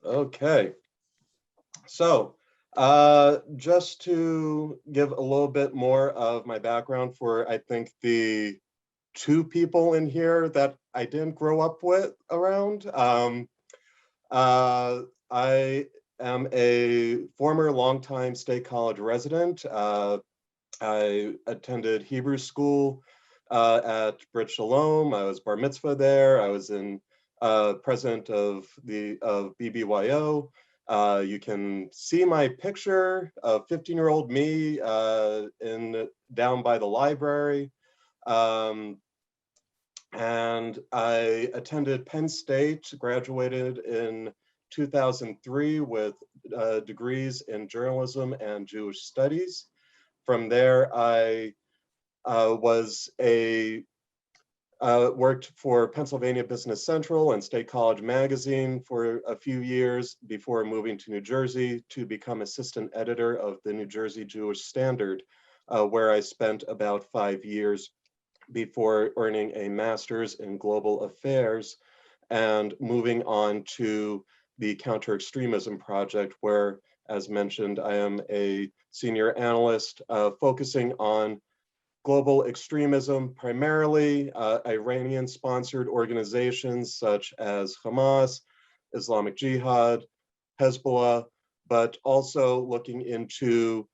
Okay, so just to give a little bit more of my background for, I think, the two people in here that I didn't grow up with around. I am a former longtime State College resident. I attended Hebrew school at Brit Shalom. I was bar mitzvah there. I was president of BBYO. You can see my picture of 15-year-old me down by the library. And I attended Penn State, graduated in 2003 with degrees in journalism and Jewish studies. From there, I worked for Pennsylvania Business Central and State College Magazine for a few years before moving to New Jersey to become assistant editor of the New Jersey Jewish Standard, where I spent about 5 years before earning a master's in global affairs and moving on to the Counter-Extremism Project, where, as mentioned, I am a senior analyst focusing on global extremism, primarily Iranian-sponsored organizations such as Hamas, Islamic Jihad, Hezbollah, but also looking into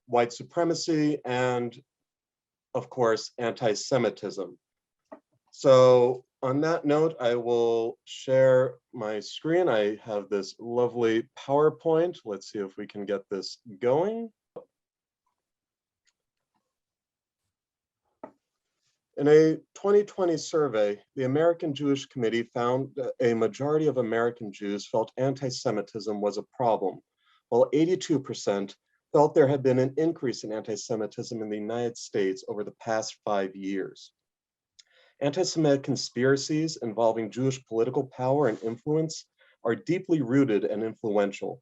white supremacy and, of course, anti-Semitism. So on that note, I will share my screen. I have this lovely PowerPoint. Let's see if we can get this going. In a 2020 survey, the American Jewish Committee found that a majority of American Jews felt anti-Semitism was a problem, while 82% felt there had been an increase in anti-Semitism in the United States over the past 5 years. Anti-Semitic conspiracies involving Jewish political power and influence are deeply rooted and influential.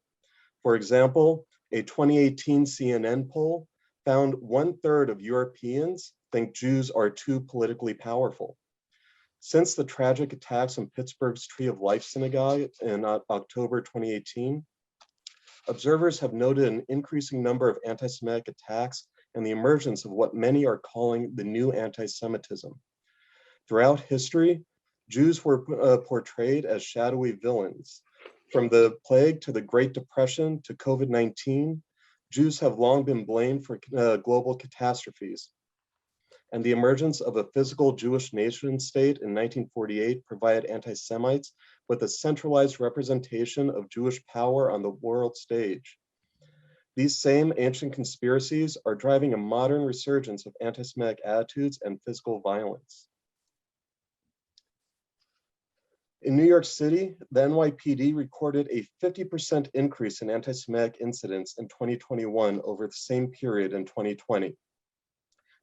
For example, a 2018 CNN poll found 1/3 of Europeans think Jews are too politically powerful. Since the tragic attacks on Pittsburgh's Tree of Life Synagogue in October 2018, observers have noted an increasing number of anti-Semitic attacks and the emergence of what many are calling the new anti-Semitism. Throughout history, Jews were portrayed as shadowy villains. From the plague to the Great Depression to COVID-19, Jews have long been blamed for global catastrophes. And the emergence of a physical Jewish nation state in 1948 provided anti-Semites with a centralized representation of Jewish power on the world stage. These same ancient conspiracies are driving a modern resurgence of anti-Semitic attitudes and physical violence. In New York City, the NYPD recorded a 50% increase in anti-Semitic incidents in 2021 over the same period in 2020.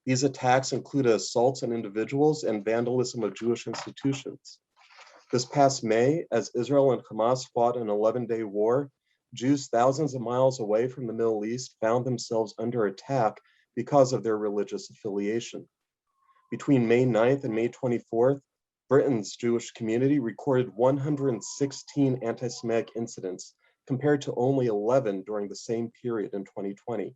These attacks included assaults on individuals and vandalism of Jewish institutions. This past May, as Israel and Hamas fought an 11-day war, Jews thousands of miles away from the Middle East found themselves under attack because of their religious affiliation. Between May 9th and May 24th, Britain's Jewish community recorded 116 anti-Semitic incidents, compared to only 11 during the same period in 2020.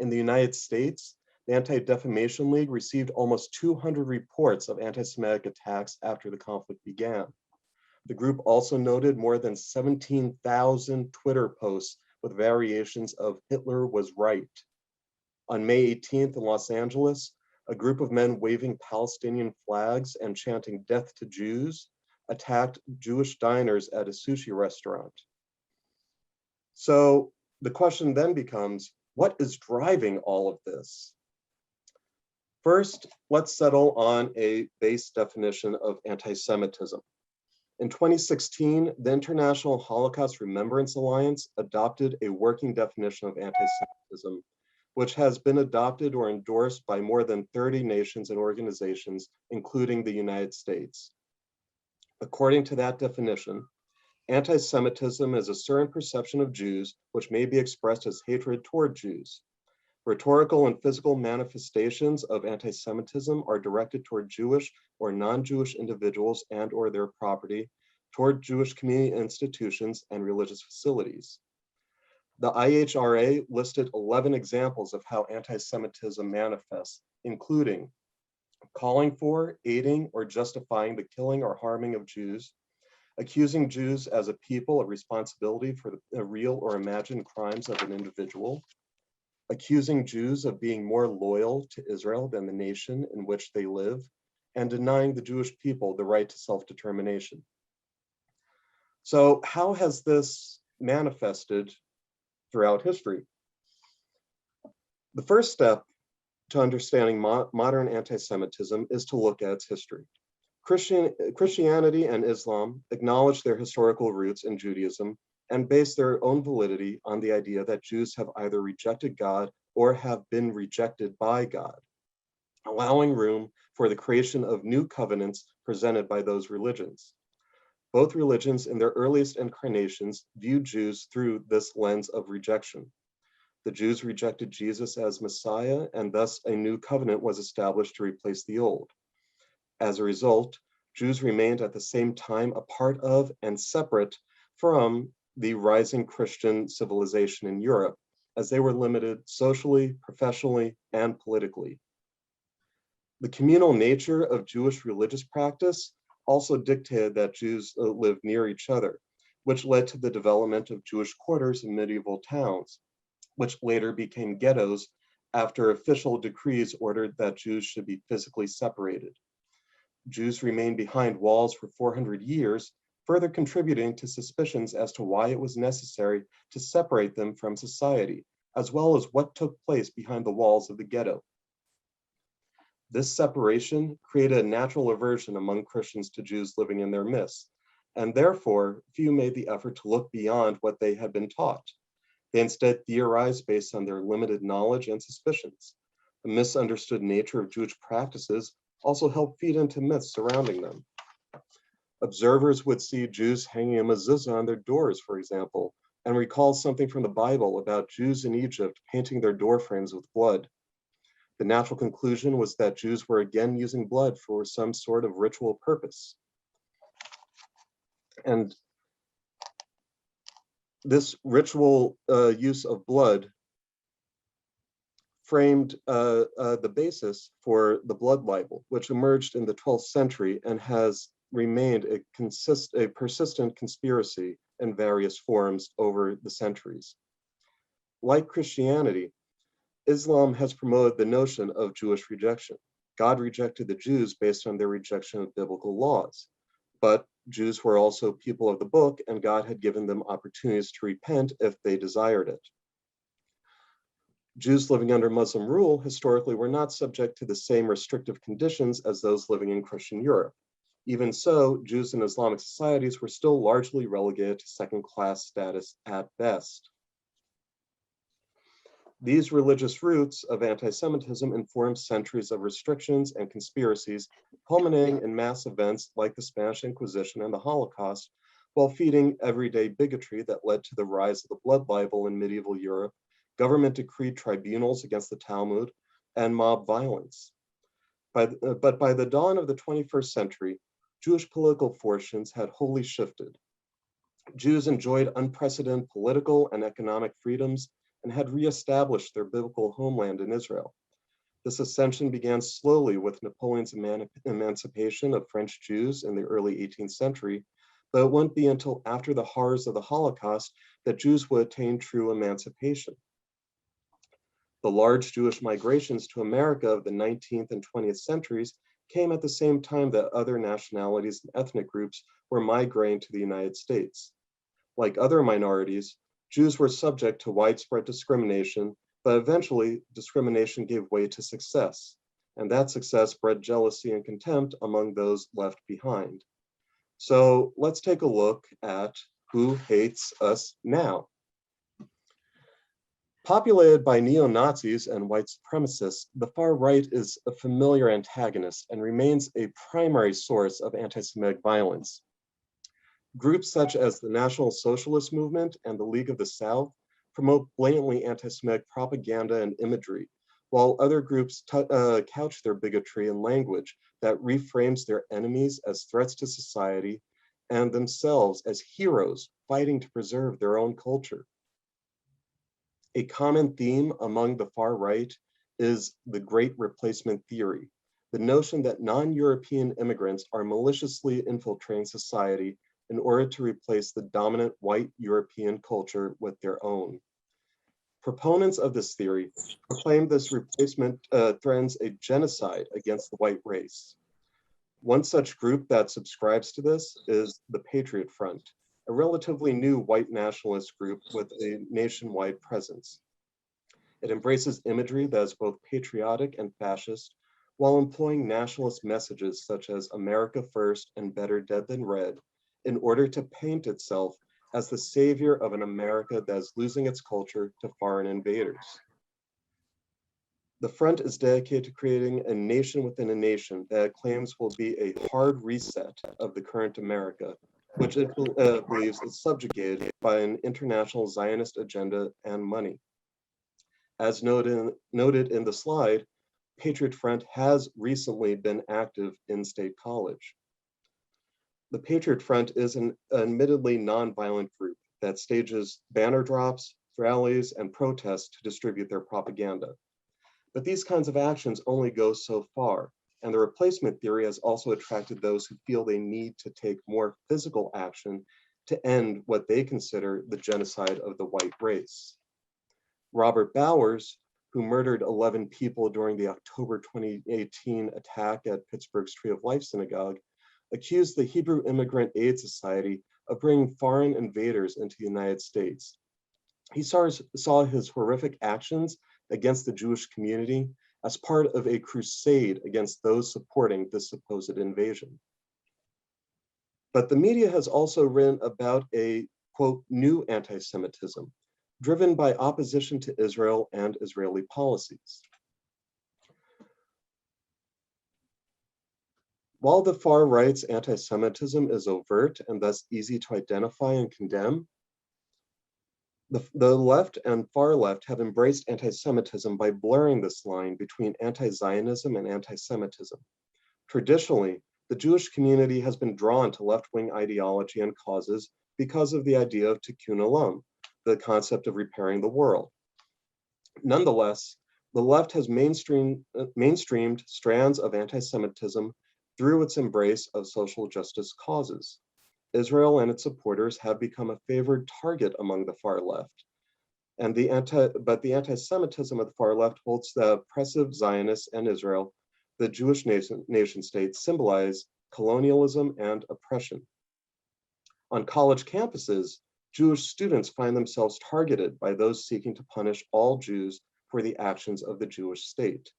In the United States, the Anti-Defamation League received almost 200 reports of anti-Semitic attacks after the conflict began. The group also noted more than 17,000 Twitter posts with variations of "Hitler was right." On May 18th in Los Angeles, a group of men waving Palestinian flags and chanting "Death to Jews" attacked Jewish diners at a sushi restaurant. So the question then becomes, what is driving all of this? First, let's settle on a base definition of anti-Semitism. In 2016, the International Holocaust Remembrance Alliance adopted a working definition of anti-Semitism, which has been adopted or endorsed by more than 30 nations and organizations, including the United States. According to that definition, anti-Semitism is a certain perception of Jews which may be expressed as hatred toward Jews. Rhetorical and physical manifestations of anti-Semitism are directed toward Jewish or non-Jewish individuals and/or their property, toward Jewish community institutions and religious facilities. The IHRA listed 11 examples of how anti-Semitism manifests, including calling for, aiding, or justifying the killing or harming of Jews, accusing Jews as a people of responsibility for the real or imagined crimes of an individual, accusing Jews of being more loyal to Israel than the nation in which they live, and denying the Jewish people the right to self-determination. So how has this manifested throughout history? The first step to understanding modern anti-Semitism is to look at its history. Christianity and Islam acknowledge their historical roots in Judaism and base their own validity on the idea that Jews have either rejected God or have been rejected by God, allowing room for the creation of new covenants presented by those religions. Both religions in their earliest incarnations viewed Jews through this lens of rejection. The Jews rejected Jesus as Messiah, and thus a new covenant was established to replace the old. As a result, Jews remained at the same time a part of and separate from the rising Christian civilization in Europe, as they were limited socially, professionally, and politically. The communal nature of Jewish religious practice also dictated that Jews lived near each other, which led to the development of Jewish quarters in medieval towns, which later became ghettos after official decrees ordered that Jews should be physically separated. Jews remained behind walls for 400 years, further contributing to suspicions as to why it was necessary to separate them from society, as well as what took place behind the walls of the ghetto. This separation created a natural aversion among Christians to Jews living in their midst, and therefore few made the effort to look beyond what they had been taught. They instead theorized based on their limited knowledge and suspicions. The misunderstood nature of Jewish practices also helped feed into myths surrounding them. Observers would see Jews hanging a mezuzah on their doors, for example, and recall something from the Bible about Jews in Egypt painting their door frames with blood. The natural conclusion was that Jews were again using blood for some sort of ritual purpose. And this ritual use of blood framed the basis for the blood libel, which emerged in the 12th century and has remained a persistent conspiracy in various forms over the centuries. Like Christianity, Islam has promoted the notion of Jewish rejection. God rejected the Jews based on their rejection of biblical laws, but Jews were also people of the book, and God had given them opportunities to repent if they desired it. Jews living under Muslim rule historically were not subject to the same restrictive conditions as those living in Christian Europe. Even so, Jews in Islamic societies were still largely relegated to second-class status at best. These religious roots of anti-Semitism informed centuries of restrictions and conspiracies, culminating in mass events like the Spanish Inquisition and the Holocaust, while feeding everyday bigotry that led to the rise of the blood libel in medieval Europe, government-decreed tribunals against the Talmud, and mob violence. But by the dawn of the 21st century, Jewish political fortunes had wholly shifted. Jews enjoyed unprecedented political and economic freedoms and had reestablished their biblical homeland in Israel. This ascension began slowly with Napoleon's emancipation of French Jews in the early 18th century, but it wouldn't be until after the horrors of the Holocaust that Jews would attain true emancipation. The large Jewish migrations to America of the 19th and 20th centuries came at the same time that other nationalities and ethnic groups were migrating to the United States. Like other minorities, Jews were subject to widespread discrimination, but eventually discrimination gave way to success, and that success bred jealousy and contempt among those left behind. So let's take a look at who hates us now. Populated by neo-Nazis and white supremacists, the far right is a familiar antagonist and remains a primary source of anti-Semitic violence. Groups such as the National Socialist Movement and the League of the South promote blatantly anti-Semitic propaganda and imagery, while other groups couch their bigotry in language that reframes their enemies as threats to society and themselves as heroes fighting to preserve their own culture. A common theme among the far right is the Great Replacement theory, the notion that non-European immigrants are maliciously infiltrating society in order to replace the dominant white European culture with their own. Proponents of this theory proclaim this replacement threatens a genocide against the white race. One such group that subscribes to this is the Patriot Front, a relatively new white nationalist group with a nationwide presence. It embraces imagery that is both patriotic and fascist, while employing nationalist messages such as America First and Better Dead Than Red, in order to paint itself as the savior of an America that is losing its culture to foreign invaders. The Front is dedicated to creating a nation within a nation that it claims will be a hard reset of the current America, which it believes is subjugated by an international Zionist agenda and money. As noted in the slide, Patriot Front has recently been active in State College. The Patriot Front is an admittedly nonviolent group that stages banner drops, rallies, and protests to distribute their propaganda. But these kinds of actions only go so far, and the replacement theory has also attracted those who feel they need to take more physical action to end what they consider the genocide of the white race. Robert Bowers, who murdered 11 people during the October 2018 attack at Pittsburgh's Tree of Life Synagogue, accused the Hebrew Immigrant Aid Society of bringing foreign invaders into the United States. He saw his horrific actions against the Jewish community as part of a crusade against those supporting this supposed invasion. But the media has also written about a, quote, new anti-Semitism, driven by opposition to Israel and Israeli policies. While the far right's anti-Semitism is overt and thus easy to identify and condemn, the left and far left have embraced anti-Semitism by blurring this line between anti-Zionism and anti-Semitism. Traditionally, the Jewish community has been drawn to left-wing ideology and causes because of the idea of tikkun olam, the concept of repairing the world. Nonetheless, the left has mainstreamed strands of anti-Semitism through its embrace of social justice causes. Israel and its supporters have become a favored target among the far left. But the anti-Semitism of the far left holds the oppressive Zionists and Israel, the Jewish nation state, symbolize colonialism and oppression. On college campuses, Jewish students find themselves targeted by those seeking to punish all Jews for the actions of the Jewish state.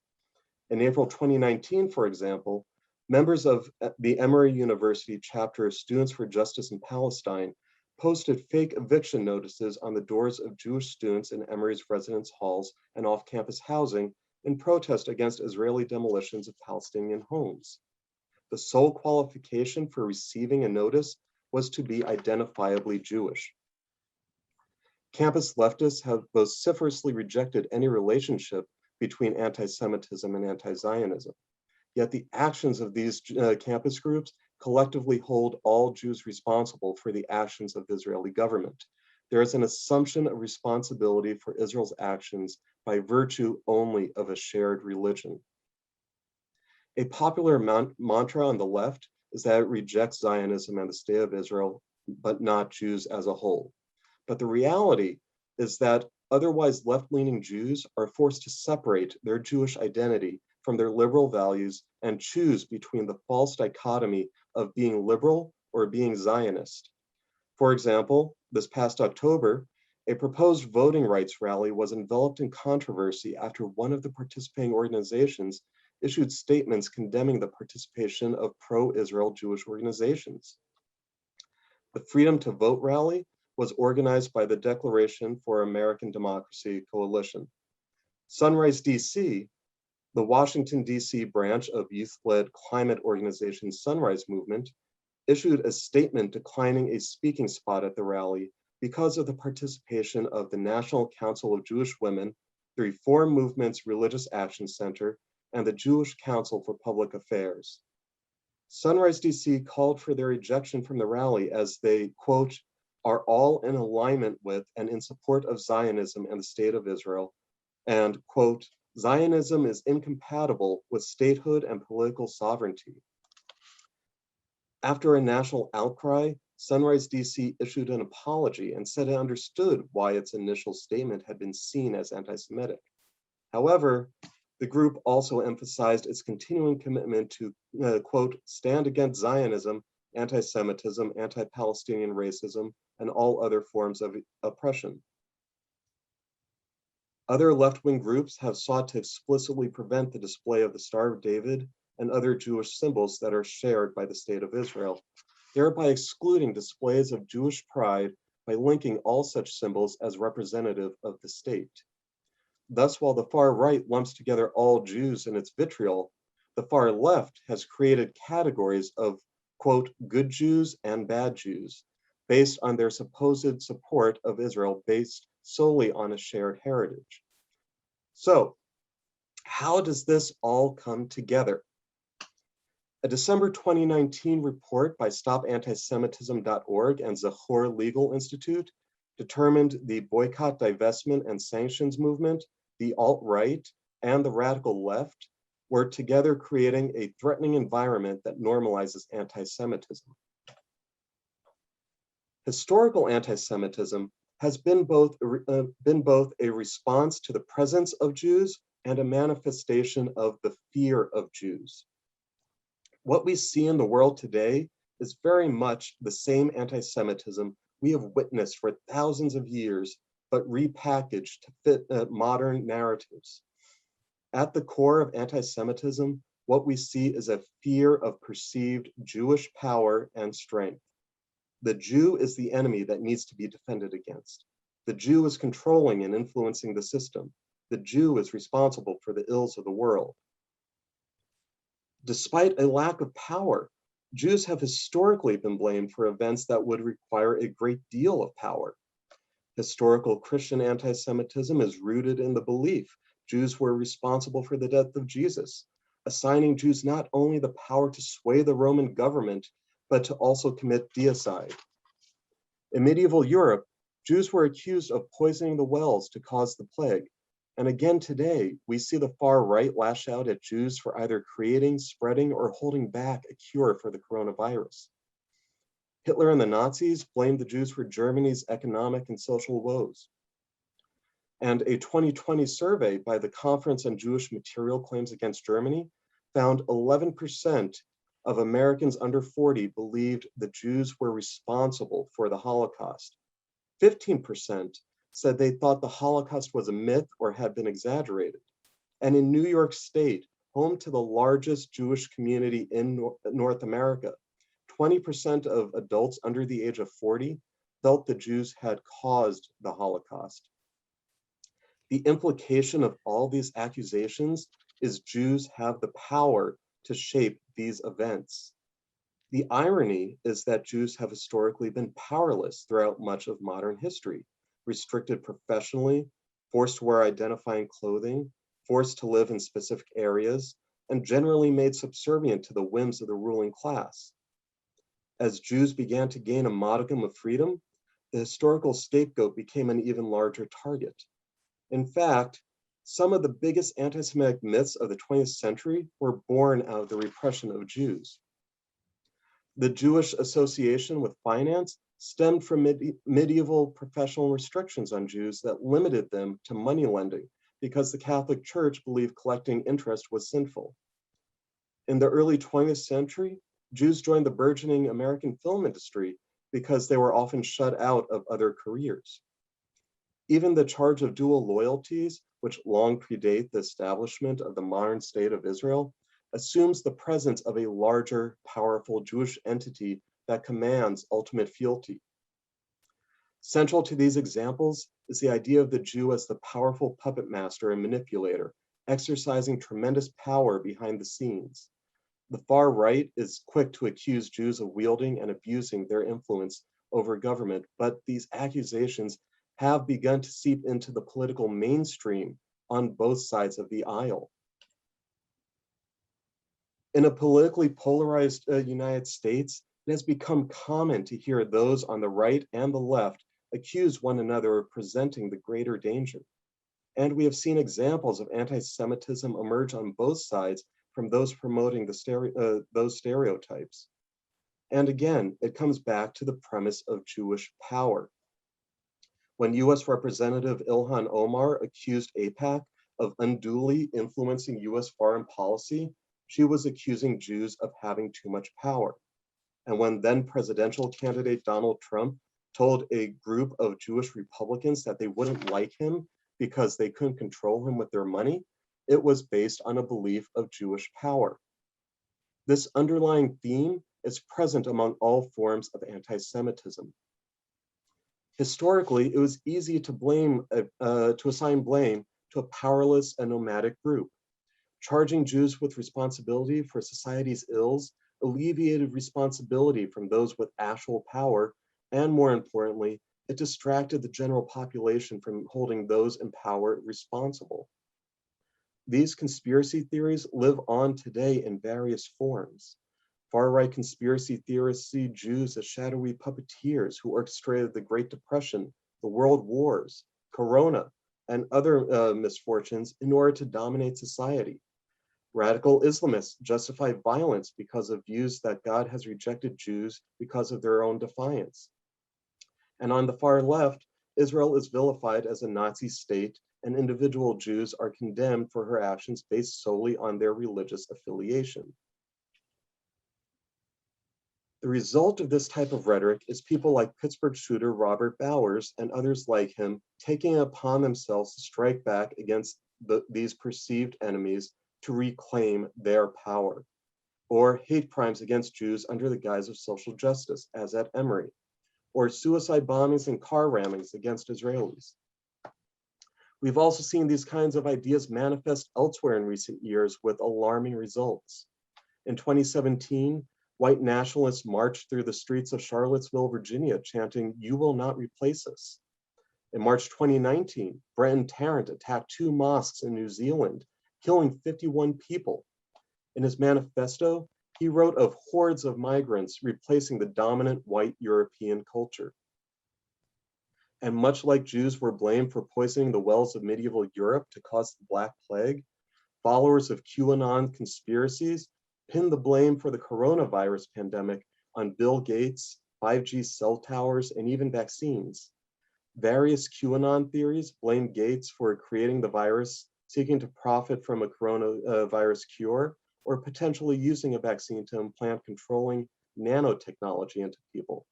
In April 2019, for example, members of the Emory University chapter of Students for Justice in Palestine posted fake eviction notices on the doors of Jewish students in Emory's residence halls and off-campus housing in protest against Israeli demolitions of Palestinian homes. The sole qualification for receiving a notice was to be identifiably Jewish. Campus leftists have vociferously rejected any relationship between anti-Semitism and anti-Zionism. Yet the actions of these campus groups collectively hold all Jews responsible for the actions of the Israeli government. There is an assumption of responsibility for Israel's actions by virtue only of a shared religion. A popular mantra on the left is that it rejects Zionism and the state of Israel, but not Jews as a whole. But the reality is that otherwise left-leaning Jews are forced to separate their Jewish identity from their liberal values and choose between the false dichotomy of being liberal or being Zionist. For example, this past October, a proposed voting rights rally was enveloped in controversy after one of the participating organizations issued statements condemning the participation of pro-Israel Jewish organizations. The Freedom to Vote rally was organized by the Declaration for American Democracy Coalition. Sunrise DC, the Washington, D.C. branch of youth-led climate organization Sunrise Movement, issued a statement declining a speaking spot at the rally because of the participation of the National Council of Jewish Women, the Reform Movement's Religious Action Center, and the Jewish Council for Public Affairs. Sunrise DC called for their ejection from the rally as they, quote, are all in alignment with and in support of Zionism and the state of Israel, and, quote, Zionism is incompatible with statehood and political sovereignty. After a national outcry, Sunrise DC issued an apology and said it understood why its initial statement had been seen as anti-Semitic. However, the group also emphasized its continuing commitment to, quote, stand against Zionism, anti-Semitism, anti-Palestinian racism, and all other forms of oppression. Other left-wing groups have sought to explicitly prevent the display of the Star of David and other Jewish symbols that are shared by the state of Israel, thereby excluding displays of Jewish pride by linking all such symbols as representative of the state. Thus, while the far right lumps together all Jews in its vitriol, the far left has created categories of, quote, good Jews and bad Jews, based on their supposed support of Israel based solely on a shared heritage. So, how does this all come together? A December 2019 report by StopAntisemitism.org and Zachor Legal Institute determined the boycott, divestment, and sanctions movement, the alt-right, and the radical left were together creating a threatening environment that normalizes anti-Semitism. Historical anti-Semitism has been both a response to the presence of Jews and a manifestation of the fear of Jews. What we see in the world today is very much the same anti-Semitism we have witnessed for thousands of years, but repackaged to fit modern narratives. At the core of anti-Semitism, what we see is a fear of perceived Jewish power and strength. The Jew is the enemy that needs to be defended against. The Jew is controlling and influencing the system. The Jew is responsible for the ills of the world. Despite a lack of power, Jews have historically been blamed for events that would require a great deal of power. Historical Christian anti-Semitism is rooted in the belief Jews were responsible for the death of Jesus, assigning Jews not only the power to sway the Roman government, but to also commit deicide. In medieval Europe, Jews were accused of poisoning the wells to cause the plague. And again today, we see the far right lash out at Jews for either creating, spreading, or holding back a cure for the coronavirus. Hitler and the Nazis blamed the Jews for Germany's economic and social woes. And a 2020 survey by the Conference on Jewish Material Claims Against Germany found 11% of Americans under 40 believed the Jews were responsible for the Holocaust. 15% said they thought the Holocaust was a myth or had been exaggerated. And in New York State, home to the largest Jewish community in North America, 20% of adults under the age of 40 felt the Jews had caused the Holocaust. The implication of all these accusations is Jews have the power to shape these events. The irony is that Jews have historically been powerless throughout much of modern history, restricted professionally, forced to wear identifying clothing, forced to live in specific areas, and generally made subservient to the whims of the ruling class. As Jews began to gain a modicum of freedom, the historical scapegoat became an even larger target. In fact, some of the biggest anti-Semitic myths of the 20th century were born out of the repression of Jews. The Jewish association with finance stemmed from medieval professional restrictions on Jews that limited them to money lending because the Catholic Church believed collecting interest was sinful. In the early 20th century, Jews joined the burgeoning American film industry because they were often shut out of other careers. Even the charge of dual loyalties, which long predate the establishment of the modern state of Israel, assumes the presence of a larger, powerful Jewish entity that commands ultimate fealty. Central to these examples is the idea of the Jew as the powerful puppet master and manipulator, exercising tremendous power behind the scenes. The far right is quick to accuse Jews of wielding and abusing their influence over government, but these accusations have begun to seep into the political mainstream on both sides of the aisle. In a politically polarized United States, it has become common to hear those on the right and the left accuse one another of presenting the greater danger. And we have seen examples of anti-Semitism emerge on both sides from those promoting those stereotypes. And again, it comes back to the premise of Jewish power. When US Representative Ilhan Omar accused AIPAC of unduly influencing US foreign policy, she was accusing Jews of having too much power. And when then presidential candidate Donald Trump told a group of Jewish Republicans that they wouldn't like him because they couldn't control him with their money, it was based on a belief of Jewish power. This underlying theme is present among all forms of anti-Semitism. Historically, it was easy to assign blame to a powerless and nomadic group. Charging Jews with responsibility for society's ills alleviated responsibility from those with actual power, and more importantly, it distracted the general population from holding those in power responsible. These conspiracy theories live on today in various forms. Far-right conspiracy theorists see Jews as shadowy puppeteers who orchestrated the Great Depression, the World Wars, Corona, and other misfortunes in order to dominate society. Radical Islamists justify violence because of views that God has rejected Jews because of their own defiance. And on the far left, Israel is vilified as a Nazi state, and individual Jews are condemned for her actions based solely on their religious affiliation. The result of this type of rhetoric is people like Pittsburgh shooter Robert Bowers and others like him taking it upon themselves to strike back against these perceived enemies to reclaim their power, or hate crimes against Jews under the guise of social justice, as at Emory, or suicide bombings and car rammings against Israelis. We've also seen these kinds of ideas manifest elsewhere in recent years with alarming results. In 2017, white nationalists marched through the streets of Charlottesville, Virginia, chanting, "You will not replace us." In March 2019, Brenton Tarrant attacked 2 mosques in New Zealand, killing 51 people. In his manifesto, he wrote of hordes of migrants replacing the dominant white European culture. And much like Jews were blamed for poisoning the wells of medieval Europe to cause the Black Plague, followers of QAnon conspiracies pinned the blame for the coronavirus pandemic on Bill Gates, 5G cell towers, and even vaccines. Various QAnon theories blame Gates for creating the virus, seeking to profit from a coronavirus cure, or potentially using a vaccine to implant controlling nanotechnology into people.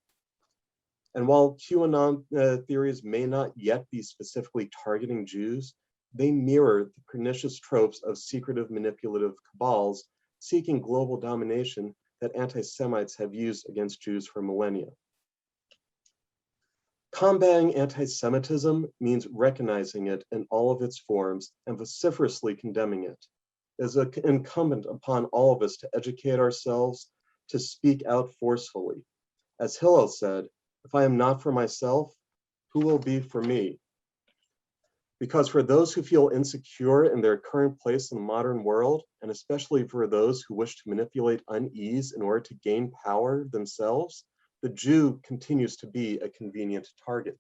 And while QAnon theories may not yet be specifically targeting Jews, they mirror the pernicious tropes of secretive manipulative cabals seeking global domination that anti-Semites have used against Jews for millennia. Combating anti-Semitism means recognizing it in all of its forms and vociferously condemning it. It is incumbent upon all of us to educate ourselves, to speak out forcefully. As Hillel said, "If I am not for myself, who will be for me?" Because for those who feel insecure in their current place in the modern world, and especially for those who wish to manipulate unease in order to gain power themselves, the Jew continues to be a convenient target.